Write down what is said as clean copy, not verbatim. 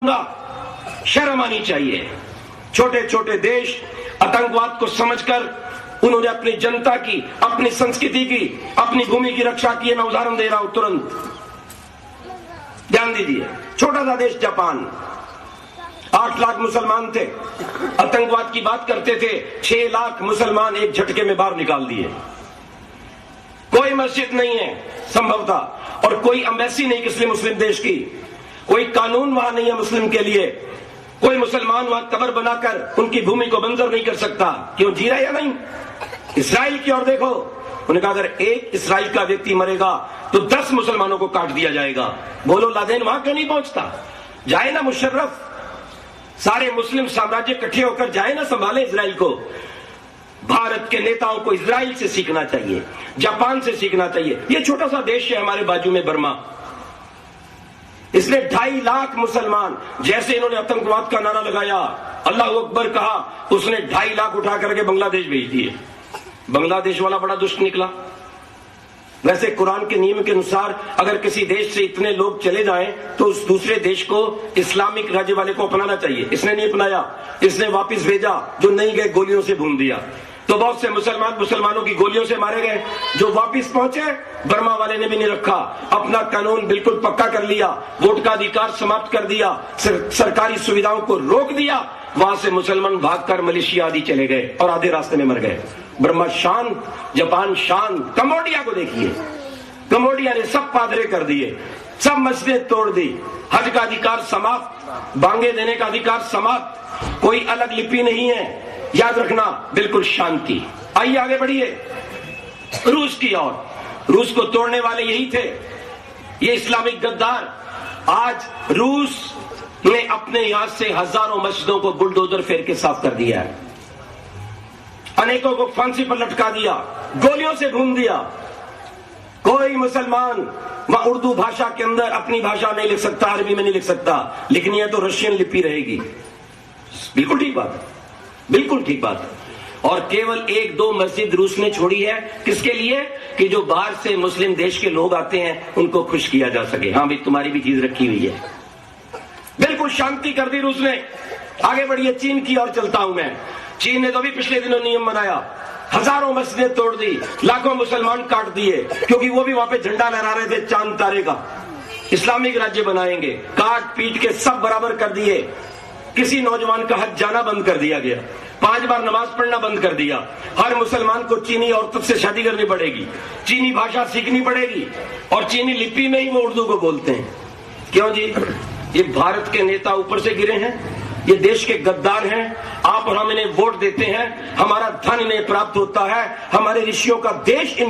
कहूंगा, शर्म आनी चाहिए। छोटे छोटे देश आतंकवाद को समझकर उन्होंने अपनी जनता की, अपनी संस्कृति की, अपनी भूमि की रक्षा की। मैं उदाहरण दे रहा हूं, तुरंत ध्यान दीजिए। छोटा सा देश जापान, 8 लाख मुसलमान थे, आतंकवाद की बात करते थे, 6 लाख मुसलमान एक झटके में बाहर निकाल दिए। कोई मस्जिद नहीं है संभवतः, और कोई एम्बेसी नहीं किसी मुस्लिम देश की, कोई कानून वहां नहीं है मुस्लिम के लिए, कोई मुसलमान वहां कब्र बनाकर उनकी भूमि को बंजर नहीं कर सकता। क्यों, जी रहा है या नहीं? इस्राइल की ओर देखो, उन्होंने कहा अगर एक इस्राइल का व्यक्ति मरेगा तो 10 मुसलमानों को काट दिया जाएगा। बोलो लादेन वहां क्यों नहीं पहुंचता? जाए ना मुशर्रफ, सारे मुस्लिम साम्राज्य इकट्ठे होकर जाए ना, संभाले इस्राइल को। भारत के नेताओं को इस्राइल से सीखना चाहिए, जापान से सीखना चाहिए। ये छोटा सा देश है हमारे बाजू में, बर्मा, इसने 2.5 लाख मुसलमान, जैसे इन्होंने आतंकवाद का नारा लगाया, अल्लाह अकबर कहा, उसने 2.5 लाख उठा करके बांग्लादेश भेज दिए। बांग्लादेश वाला बड़ा दुष्ट निकला। वैसे कुरान के नियम के अनुसार अगर किसी देश से इतने लोग चले जाएं तो उस दूसरे देश को इस्लामिक राज्य वाले को अपनाना चाहिए। इसने नहीं अपनाया, इसने वापस भेजा, जो नहीं गए गोलियों से भून दिया। तो बहुत से मुसलमानों की गोलियों से मारे गए। जो वापस पहुंचे, बर्मा वाले ने भी नहीं रखा, अपना कानून बिल्कुल पक्का कर लिया, वोट का अधिकार समाप्त कर दिया, सरकारी सुविधाओं को रोक दिया। वहां से मुसलमान भागकर मलेशिया आदि चले गए और आधे रास्ते में मर गए। बर्मा शांत, जापान शांत। कंबोडिया को देखिए, कंबोडिया ने सब पादरे कर दिए, सब मस्जिदें तोड़ दी, हज का अधिकार समाप्त, बांगे देने का अधिकार समाप्त, कोई अलग लिपि नहीं है, याद रखना, बिल्कुल शांति। आइए आगे बढ़िए रूस की ओर। रूस को तोड़ने वाले यही थे, ये इस्लामिक गद्दार। आज रूस ने अपने यहां से हजारों मस्जिदों को बुलडोजर फेर के साफ कर दिया है, अनेकों को फांसी पर लटका दिया, गोलियों से भून दिया। कोई मुसलमान वहां उर्दू भाषा के अंदर अपनी भाषा नहीं लिख सकता, अरबी में नहीं लिख सकता, लिखनी है तो रशियन लिपि रहेगी। बिल्कुल ठीक बात है, बिल्कुल ठीक बात है। और केवल 1-2 मस्जिद रूस ने छोड़ी है, किसके लिए? कि जो बाहर से मुस्लिम देश के लोग आते हैं उनको खुश किया जा सके। हाँ भाई, तुम्हारी भी चीज रखी हुई है। बिल्कुल शांति कर दी रूस ने। आगे बढ़िए, चीन की ओर चलता हूं मैं। चीन ने तो भी पिछले दिनों नियम बनाया, हजारों मस्जिदें तोड़ दी, लाखों मुसलमान काट दिए, क्योंकि वो भी वहां पे झंडा लहरा रहे थे चांद तारे का, इस्लामिक राज्य बनाएंगे। काट पीट के सब बराबर कर दिए। किसी नौजवान का हज जाना बंद कर दिया गया, 5 बार नमाज पढ़ना बंद कर दिया। हर मुसलमान को चीनी औरत से शादी करनी पड़ेगी, चीनी भाषा सीखनी पड़ेगी, और चीनी लिपि में ही वो उर्दू को बोलते हैं। क्यों जी? ये भारत के नेता ऊपर से गिरे हैं, ये देश के गद्दार हैं। आप और हम इन्हें वोट देते हैं, हमारा धन इन्हें प्राप्त होता है, हमारे ऋषियों का देश इन